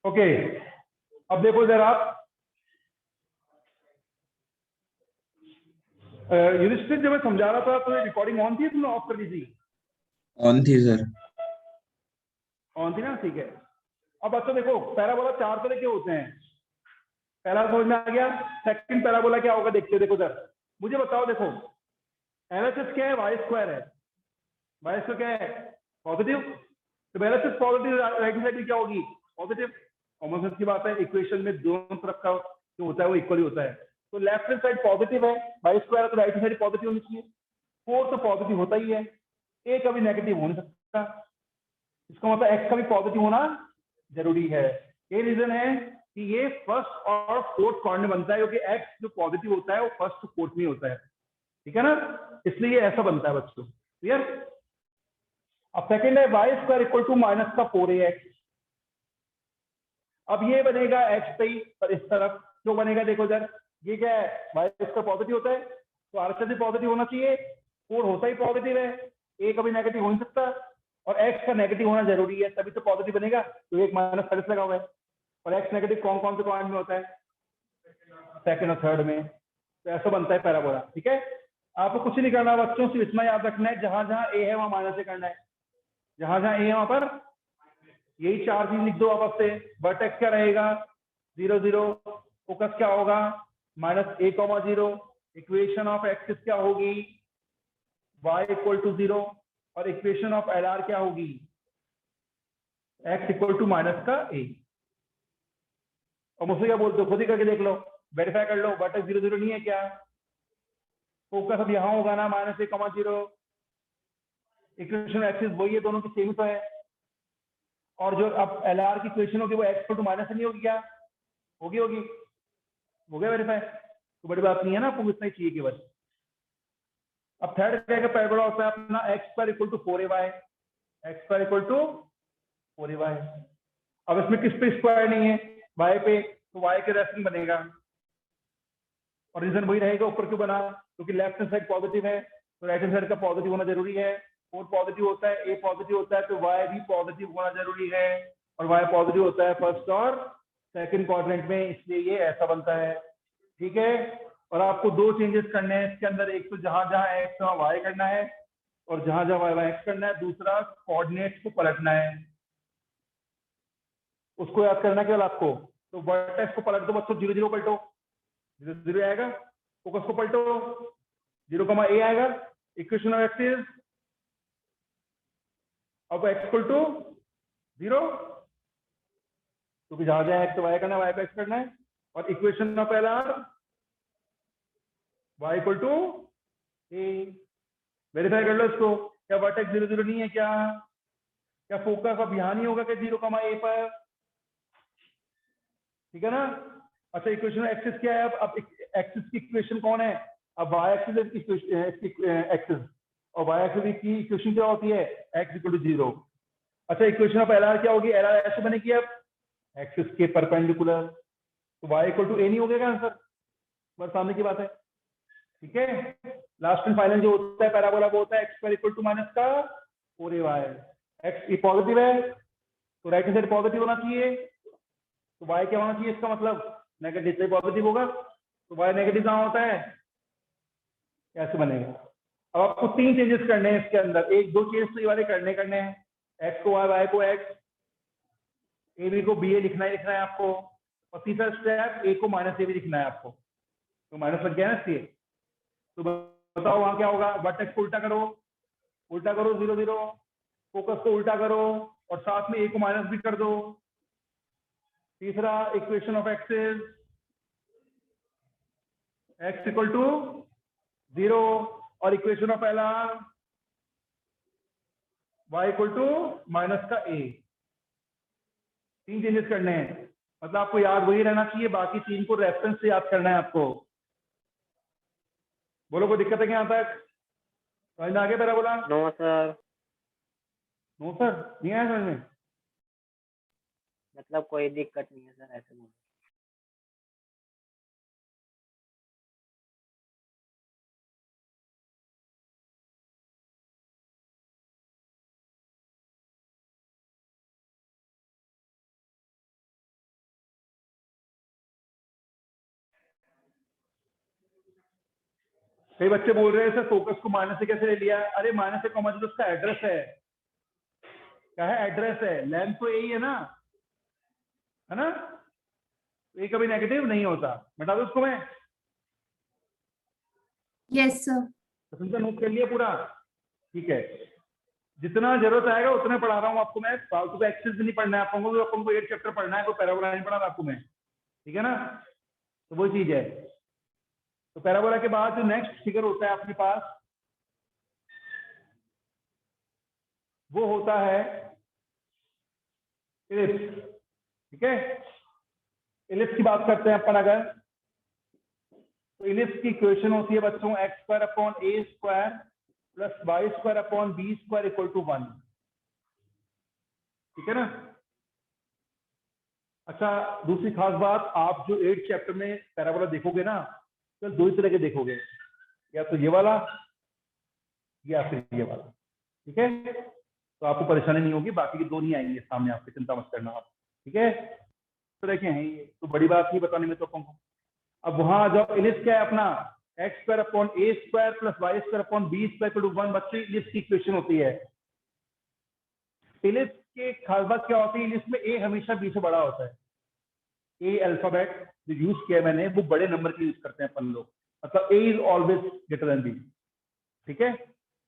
Okay, अब देखो इधर आप युधिष्ठिर जब मैं समझा रहा था तो रिकॉर्डिंग ऑन थी, तुमने ऑफ कर दी थी? ऑन थी सर। ऑन थी ना, ठीक है। अब बच्चों देखो, पैराबोला चार तरह के होते हैं। पहला समझ में आ गया। सेकंड पैराबोला क्या होगा देखते हो, देखो इधर मुझे बताओ। देखो एलएचएस क्या है? वाई स्क्वायर है। वाई स्क्वायर क्या है? पॉजिटिव। तो एलएचएस पॉजिटिव, राइट साइड क्या होगी? पॉजिटिव। कॉमन सेंस की बात है, इक्वेशन में दोनों तरफ का जो होता है वो इक्वली होता है। तो लेफ्ट हैंड साइड पॉजिटिव है, वाई स्क्वायर, तो राइट साइड पॉजिटिव होनी चाहिए। 4 तो पॉजिटिव होता ही है, ए कभी नेगेटिव हो नहीं सकता। इसका मतलब एक्स का भी पॉजिटिव होना जरूरी है। ये रीजन है कि ये फर्स्ट और फोर्थ कॉर्नर बनता है, क्योंकि एक्स जो पॉजिटिव होता है वो फर्स्ट फोर्थ में होता है, ठीक है ना? इसलिए ऐसा बनता है बच्चों, क्लियर? अब सेकंड है Y square equal to minus का 4ax। अब ये बनेगा एक्स पे ही, पर इस तरफ क्यों बनेगा? देखो इधर, ये क्या है? वाई स्क्वायर पॉजिटिव होता है तो आर भी पॉजिटिव होना चाहिए। 4 होता ही पॉजिटिव है, ए कभी नेगेटिव हो नहीं सकता, और एक्स का नेगेटिव होना जरूरी है तभी तो पॉजिटिव बनेगा। तो एक माइनस साइन लगा हुआ है। और एक्स नेगेटिव कौन कौन से पॉइंट में होता है? सेकंड और थर्ड में। तो ऐसा बनता है पैराबोला, ठीक है? आपको कुछ नहीं करना बच्चों, सिर्फ इतना याद रखना है, जहां जहां ए है वहां माइनस से करना है। जहां जहां ए है वहां पर यही चार चीज लिख दो आपस से। वर्टेक्स क्या रहेगा? 0 0। फोकस क्या होगा? -a,0। इक्वेशन ऑफ एक्सिस क्या होगी? y equal to 0। और इक्वेशन ऑफ एल आर क्या होगी? x इक्वल टू माइनस का a। और मुझसे क्या बोलते हो? खुद ही करके देख लो, वेरीफाई कर लो। वर्टेक्स 0 0 नहीं है क्या? फोकस अब यहाँ होगा ना, -a,0। इक्वेशन एक्सिस वही है, दोनों की सेम तो है। और जो अब एल आर की इक्वेशन होगी वो x इक्वल टू माइनस नहीं होगी क्या? होगी होगी। हो गया वेरीफाई, तो बड़ी बात नहीं है ना, आपको इतना ही चाहिए केवल। अब थर्ड क्या का पैराबोला होता है अपना X square equal to 4ay। X square equal to 4ay। अब इसमें किस पे स्क्वायर नहीं है? y पे, तो y के रेफरेंस बनेगा। और रीजन वही रहेगा, ऊपर क्यों बना? क्योंकि लेफ्ट हैंड साइड पॉजिटिव है तो राइट हैंड साइड का पॉजिटिव होना जरूरी है। 4 पॉजिटिव होता है, ए पॉजिटिव होता है, तो y भी पॉजिटिव होना जरूरी है। और y पॉजिटिव होता है फर्स्ट और सेकंड क्वाड्रेंट में, इसलिए ये ऐसा बनता है, ठीक है? और आपको दो चेंजेस करने हैं इसके अंदर, एक तो जहां जहां एक्स वहां वाई करना है, और जहां जहां वाई एक्स करना है। दूसरा कोऑर्डिनेट्स को पलटना है, उसको याद करना केवल आपको। तो वर्टेक्स को पलट दो बच्चों, 0 0 पलटो, 0 0 आएगा। फोकस को पलटो, 0, a आएगा। इक्वेशन ऑफ एक्स इज, अब एक्स इक्वल टू 0, क्योंकि जहां जहां एक्स वाई करना है वाई को एक्स करना है। और equation of L R Y equal to A. Verify कर लो इसको, क्या वर्टेक्स 0 0 नहीं है क्या? क्या फोकस अब यहाँ नहीं होगा क्या 0, a पर? ठीक है ना? अच्छा, इक्वेशन एक्सिस क्या है? अब एक्सिस की इक्वेशन कौन है? अब वाई एक्सिस एक्सिस, और वाई एक्सिस की इक्वेशन क्या होती है? X equal to 0। अच्छा, इक्वेशन ऑफ एल आर क्या होगी? एल आर ऐसे बनेगी अब एक्सिस के परपेंडिकुलर, तो वाई इक्वल टू ए नहीं हो गया आंसर? बस सामने की बात है, ठीक है? लास्ट एंड फाइनल जो होता है पैराबोला वो होता है X square equal to minus का 4ay। एक्स पॉजिटिव है तो राइट हैंड साइड पॉजिटिव होना चाहिए, तो y क्या होना चाहिए? इसका मतलब नेगेटिव से पॉजिटिव होगा, तो y नेगेटिव कहाँ होता है? कैसे बनेगा? अब आपको तीन चेंजेस करने हैं इसके अंदर, एक दो चेंज तो ये वाले करने हैं। x को y, y को x, ए बी को बी ए लिखना है आपको। और तीसरा स्टेप ए को माइनस ए भी लिखना है आपको। तो माइनस लग गया ना इसलिए। तो बताओ वहां क्या होगा? वर्टेक्स को उल्टा करो, 0 0। फोकस को उल्टा करो और साथ में ए को माइनस भी कर दो। तीसरा equation of axis, X equal to 0। और equation of L R Y equal to minus का ए। तीन चेंजेस करने हैं, मतलब आपको याद वही रहना चाहिए, बाकी तीन को रेफरेंस से याद करना है आपको। बोलो, कोई दिक्कत है क्या यहाँ तक? समझ में आ गया मेरा बोला? No sir. नो सर, नहीं आया समझ में? मतलब कोई दिक्कत नहीं है सर, ऐसे बोलो। कई बच्चे बोल रहे हैं सर फोकस को माइनस से कैसे ले लिया? अरे माइनस से कॉमा जो उसका एड्रेस है, क्या है? एड्रेस है। लेंथ तो यही है ना? ये कभी नेगेटिव नहीं होता। बता दो उसको मैं। Yes sir. तो सुनकर नोट कर लिया पूरा? ठीक है, जितना जरूरत आएगा उतना पढ़ा रहा हूँ आपको मैं। फालतू का एक्सेस भी नहीं पढ़ना है आपको, आपको 8 चैप्टर पढ़ना है, कोई पैराबोला नहीं पढ़ा आपको मैं, ठीक है ना? तो वो चीज है। तो पैराबोला के बाद जो नेक्स्ट फिगर होता है अपने पास, वो होता है इलिप्स। ठीक है, इलिप्स की बात करते हैं अपन अगर, तो इलिप्स की इक्वेशन होती है बच्चों X square upon A square plus Y square upon B square equal to 1। ठीक है ना? अच्छा, दूसरी खास बात, आप जो 8 चैप्टर में पैराबोला देखोगे ना, तो दो ही तरह के देखोगे, या तो ये वाला या फिर ये वाला। ठीक है, तो आपको परेशानी नहीं होगी, बाकी के दो नहीं आएंगे सामने आपके, चिंता मत करना आप। ठीक है, तो तरह के हैं ये, तो बड़ी बात नहीं बताने में तो अपन को। अब वहां आ जाओ, इलिप्स क्या है अपना? X square upon A square plus Y square upon B square equal to 1। बच्चे इलिप्स की इक्वेशन होती है। इलिप्स के खास बात क्या होती है? इलिप्स में ए हमेशा बी से बड़ा होता है। ए अल्फाबेट जो यूज किया है मैंने, वो बड़े नंबर की यूज करते हैं अपन लोग, मतलब A is always greater than B. ठीक है,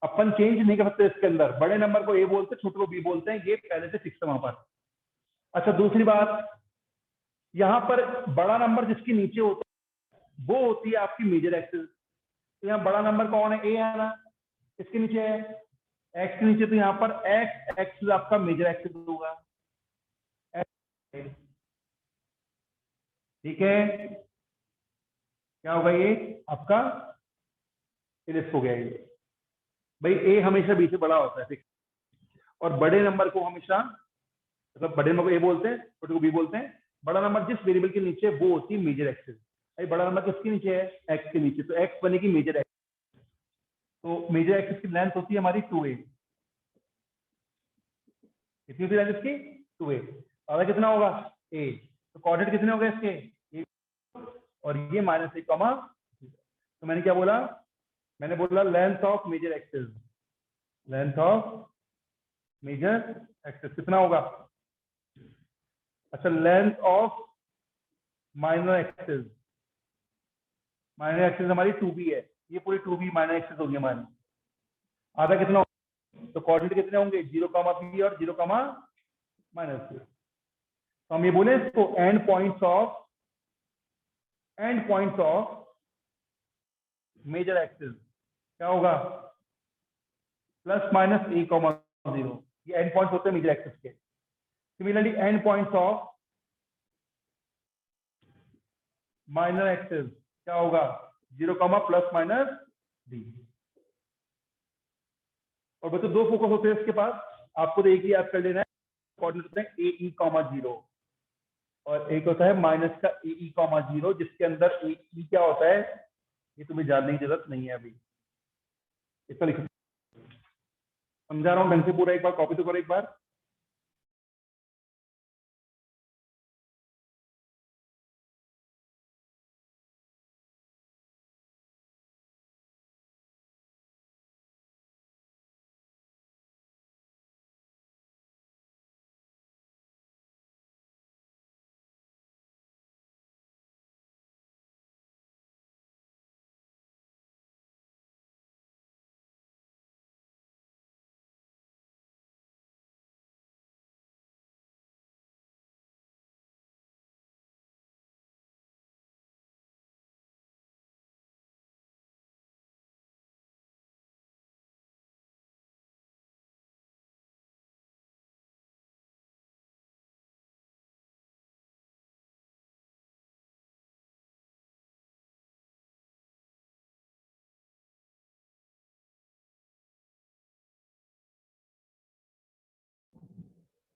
अपन चेंज नहीं कर सकते इसके अंदर, बड़े नंबर को ए बोलते हैं, छोटे को बी बोलते हैं, ये पहले से फिक्स है वहां पर। अच्छा, दूसरी बात, यहां पर बड़ा नंबर जिसके नीचे होता है वो होती है आपकी मेजर एक्सिस। तो यहाँ बड़ा नंबर कौन है? ए है ना, इसके नीचे है एक्स के नीचे, तो यहाँ पर एक्स एक्सिस आपका मेजर एक्सिस होगा। ठीक है, क्या होगा? ये आपका इलिप्स हो गया ये। भाई ए हमेशा बी से बड़ा होता है, ठीक, और बड़े नंबर को हमेशा, मतलब बड़े नंबर को ए बोलते हैं, छोटे को बी बोलते हैं। बड़ा नंबर जिस वेरिएबल के नीचे वो होती है मेजर एक्सिस। भाई बड़ा नंबर किसके नीचे है? एक्स के नीचे, तो एक्स बनेगी मेजर एक्सिस। तो मेजर एक्सिस की लेंथ होती है हमारी 2a। कितनी होती है लेंथ इसकी? 2a। आधा कितना होगा? a। तो कोऑर्डिनेट कितने हो गए इसके? a, और ये माइनस 1 कॉमा। तो मैंने क्या बोला? मैंने बोला length of major axis. Length of major axis कितना होगा? अच्छा, length of minor axis, minor axis हमारी 2b है, ये पूरी 2b माइनर एक्सिस होगी हमारी। आधा कितना होगा? तो कोऑर्डिनेट कितने होंगे? 0, b और 0, -2। तो हम ये बोले इसको end points of major axis क्या होगा? ±a, 0। ये एंड पॉइंट्स होते हैं मेजर एक्सिस के। Similarly end points of minor axis क्या होगा? 0, ±b। और बच्चों दो फोकस होते हैं इसके पास, आपको तो एक ही याद कर लेना है। कोऑर्डिनेट होते हैं AE, 0, और एक होता है माइनस का AE, 0, जिसके अंदर AE क्या होता है ये तुम्हें जानने की जरूरत नहीं है अभी। इसका लिखो, समझा रहा हूँ ढंग से पूरा, एक बार कॉपी तो करो एक बार।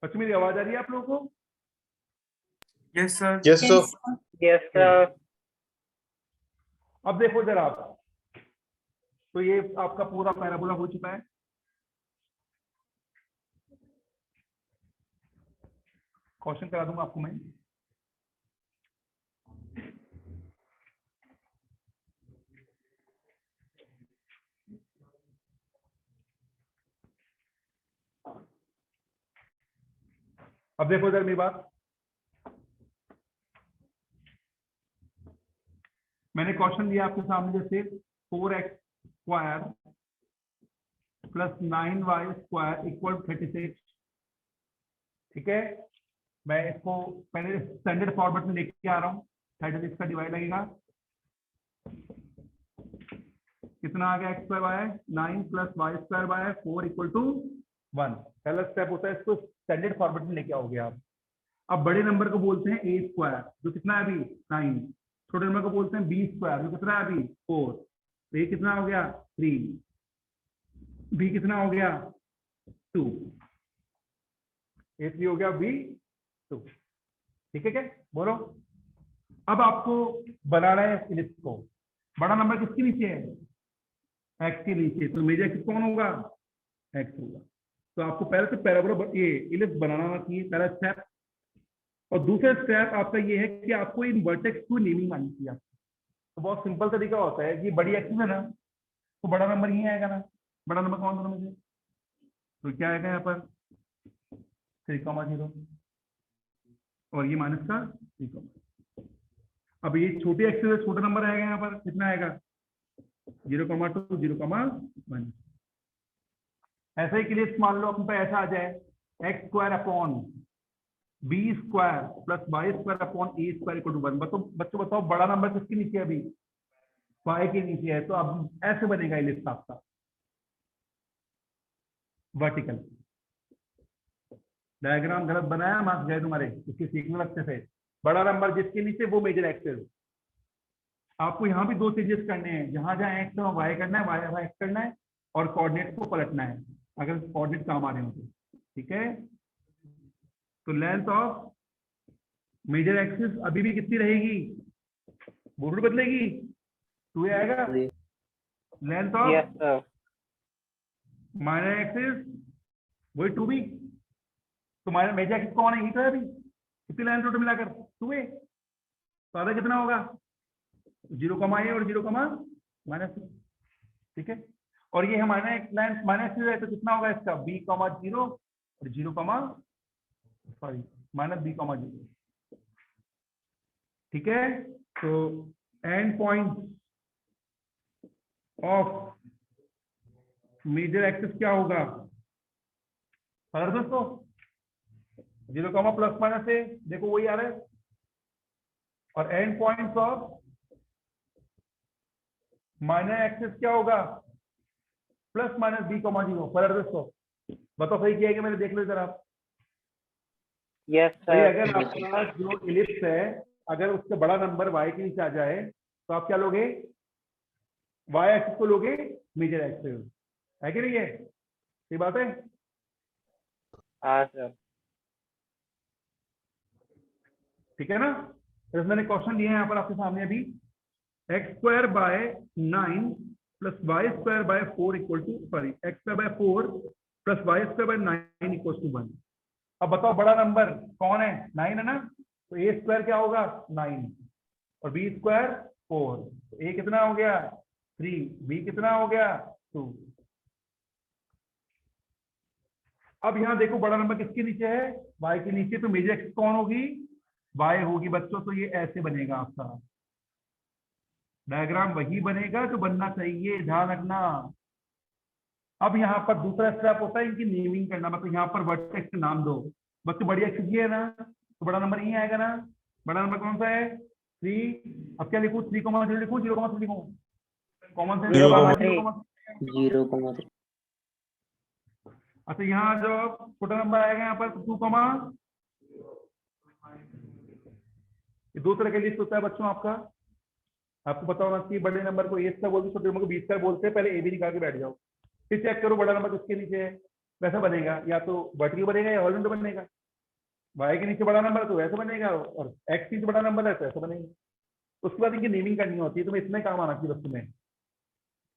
बच्चों मेरी आवाज आ रही है आप लोगों को? Yes sir. Yes sir. Yes sir. अब देखो जरा आप, तो ये आपका पूरा पैराबोला हो चुका है। क्वेश्चन करा दूंगा आपको मैं। अब देखो इधर मेरी बात, मैंने क्वेश्चन दिया आपके सामने जैसे 4x² प्लस 9y² इक्वल 36। ठीक है, मैं इसको पहले स्टैंडर्ड फॉर्मेट में लेके आ रहा हूँ। 36 का डिवाइड लगेगा, कितना आ गया x² y 9 plus y² by 4 equal to 1। पहला स्टेप होता है, इसको स्टैंडर्ड फॉर्मेट में लेके आओगे आप। अब बड़े नंबर को बोलते हैं a², जो कितना है अभी 9। छोटे नंबर को बोलते हैं b², जो कितना है अभी 4। तो ये कितना हो गया 3, b कितना हो गया 2, a3 हो गया b 2। ठीक है क्या, बोलो। अब आपको बनाना है इलिप्स को। बड़ा नंबर किसके नीचे है, x के नीचे, तो मेजर एक्सिस कौन होगा, x होगा। तो आपको पहले तो पैराबोला ये इलिप्स बनाना आना चाहिए, पहला स्टेप। और दूसरा स्टेप आपका ये है कि आपको इन वर्टेक्स को नेमिंग आनी चाहिए आपको। तो बहुत सिंपल तरीका होता है कि बड़ी एक्सिस है ना, तो बड़ा नंबर ही आएगा ना। बड़ा नंबर कौन सा मुझे, तो क्या आएगा यहाँ पर 3,0 और ये माइनस का 3,0। अब ये छोटी एक्सिस है, छोटा नंबर आएगा यहाँ पर, कितना आएगा 0,2 0,1। ऐसा ही के लिए मान लो अपन पर ऐसा आ जाए x² upon b² plus y² upon a² equal to 1। बच्चों बताओ बड़ा नंबर किसके नीचे है अभी, y के नीचे है। तो अब ऐसे बनेगा इलिप्स आपका वर्टिकल। डायग्राम गलत बनाया, मार्क्स गए तुम्हारे, इसके सीखने लगते थे। बड़ा नंबर जिसके नीचे वो मेजर एक्सिस। आपको यहाँ भी दो चेंजेस करने हैं, जहां जहां एक्स और वाई करना है, वाई एक्स करना है, और कोऑर्डिनेट को पलटना है अगर कोऑर्डिनेट काम आ रहे हो तो। ठीक है, तो लेंथ ऑफ मेजर एक्सिस अभी भी कितनी रहेगी, बोर्ड बदलेगी, 2 आएगा। लेंथ ऑफ माइनर एक्सिस वही 2b। तो माइनर मेजर एक्सिस कौन है, ये तो है अभी। कितनी लेंथ टोटल मिलाकर 2a, तो आधा कितना होगा 0,a और 0,-। ठीक है, और ये हमारा लेंथ माइनस है, तो कितना होगा इसका b,0 और 0, सॉरी माइनस b,0। ठीक है, तो end point of major axis क्या होगा सर दोस्तों, 0, प्लस माइनस है, देखो वही आ रहा है। और and point of minor axis क्या होगा, प्लस माइनस b,0। फर्दर दोस्तों बताओ सही किया है कि मैंने, देख लो जरा आप। Yes sir. अगर आपका जो इलिप्स है, अगर उससे बड़ा नंबर y के नीचे आ जाए तो आप क्या लोगे, y एक्सिस को लोगे मेजर एक्सिस, है कि नहीं है, सही बात है। हाँ सर। ठीक है ना, तो मैंने क्वेश्चन दिए हैं यहाँ पर आपके सामने अभी, x² by 9 plus y² by 4 equal to, sorry x² by 4 plus y² by 9 equal to 1। अब बताओ बड़ा नंबर कौन है, 9 है ना, तो a² क्या होगा 9 और b² 4। तो a कितना हो गया 3, b कितना हो गया 2। अब यहाँ देखो बड़ा नंबर किसके नीचे है, y के नीचे, तो मेजर एक्सिस कौन होगी, y होगी बच्चों। तो ये ऐसे बनेगा आपका डायग्राम, वही बनेगा जो बनना चाहिए, ध्यान रखना। अब यहाँ पर दूसरा स्टेप होता है इनकी नेमिंग करना, मतलब यहाँ पर वर्टेक्स के नाम दो। बच्चों बड़ी एक्सिस ये है ना, तो बड़ा नंबर ये आएगा ना। बड़ा नंबर कौन सा है 3। अब क्या लिखूं, 3,0 लिखूं 0,3 लिखूं, कॉमन सेंस 0,3। अच्छा यहाँ जो छोटा नंबर आएगा यहाँ पर 2, ये दो तरह के लिस्ट होता है बच्चों आपका, आपको पता होना चाहिए। बड़े नंबर को a² बोलते हैं, छोटे नंबर को b² बोलते हैं। पहले a b निकाल के बैठ जाओ, फिर चेक करो बड़ा नंबर किसके नीचे है। वैसा बनेगा, या तो वर्टिकल बनेगा या हॉरिजॉन्टल बनेगा। y के नीचे बड़ा नंबर तो वैसे बनेगा, और x के नीचे बड़ा नंबर है तो ऐसा बनेगा। उसके बाद इनकी नेमिंग करनी होती है, तुम्हें इतना काम आना चाहिए बच्चों में।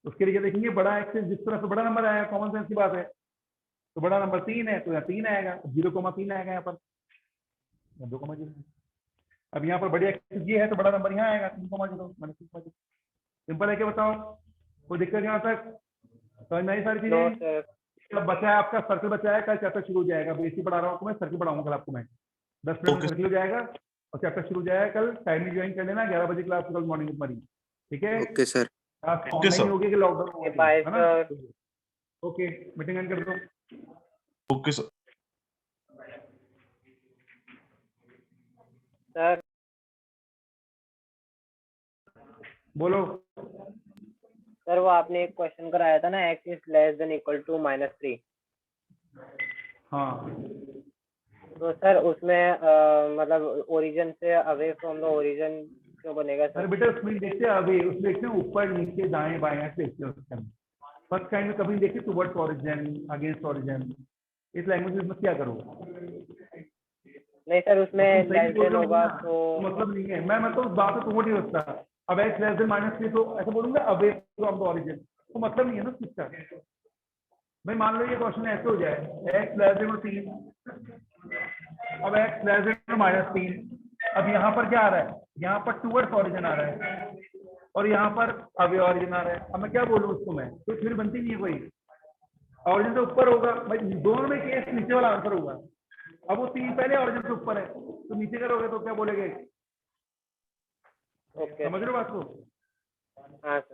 उसके लिए देखेंगे बड़ा एक्सिस जिस तरह से बड़ा नंबर आया, कॉमन सेंस की बात है, तो बड़ा नंबर 3 है तो यहाँ 3 आएगा, 0,3 आएगा यहाँ पर 2,0। अब यहाँ पर बड़ी एक्सिस ये है तो बड़ा नंबर यहाँ आएगा 3,0। सिंपल है क्या, बताओ कोई दिक्कत यहाँ तक समझ में आई सारी चीजें। अब बचा है आपका सर्कल बचा है, कल चैप्टर शुरू हो जाएगा। बेसिक पढ़ा रहा हूँ आपको मैं, सर्कल पढ़ाऊंगा कल आपको मैं। 10 मिनट में Okay. सर्कल हो जाएगा और चैप्टर शुरू हो जाएगा कल। टाइम ज्वाइन कर लेना, 11 बजे क्लास कल मॉर्निंग में। ठीक है, okay sir. Class Okay, online sir. होगी कि लॉकडाउन Okay, होगी, bye, है ना? sir. ओके, मीटिंग एंड कर दो। Okay, sir. सर बोलो। सर वो आपने एक क्वेश्चन कराया था ना, x is less than equal to -3। हाँ, तो सर उसमें मतलब ओरिजिन से अवे फ्रॉम द ओरिजिन क्यों बनेगा अरे सर? बेटा उसमें देखते हैं अभी, उसमें देखते हैं ऊपर नीचे दाएं बाएं ऐसे देखते हैं उसके अंदर। फर्स्ट काइंड में कभी देखिए टुवर्ड्स ओरिजिन, अगेंस्ट ओरिजिन। इस लैंग्वेज में क्या करोगे? नहीं सर, उसमें तुम सही लेस बोल देन रहे हो होगा ना, तो मतलब नहीं है। मैं मतलब उस बात से तुम नहीं होता। अब एक्स लेस देन -3 तो ऐसा बोलूंगा अवे फ्रॉम द ओरिजिन, तो मतलब नहीं है ना इसका। भाई मान लो ये क्वेश्चन ऐसे हो जाए, एक्स लेस देन 3, अब एक्स लेस देन -3। अब यहाँ पर क्या आ रहा है? यहाँ पर टुवर्ड्स ओरिजिन आ रहा है और यहाँ पर अवे ओरिजिन आ रहा है। अब मैं क्या बोलूँ उसको? मैं तो फिर बनती नहीं है कोई। ओरिजिन से ऊपर होगा भाई, दोनों में केस नीचे वाला आंसर होगा। अब वो 3 पहले ओरिजिन से ऊपर है, तो नीचे करोगे तो क्या बोलेगे? ओके समझ रहे हो बात को? हाँ सर।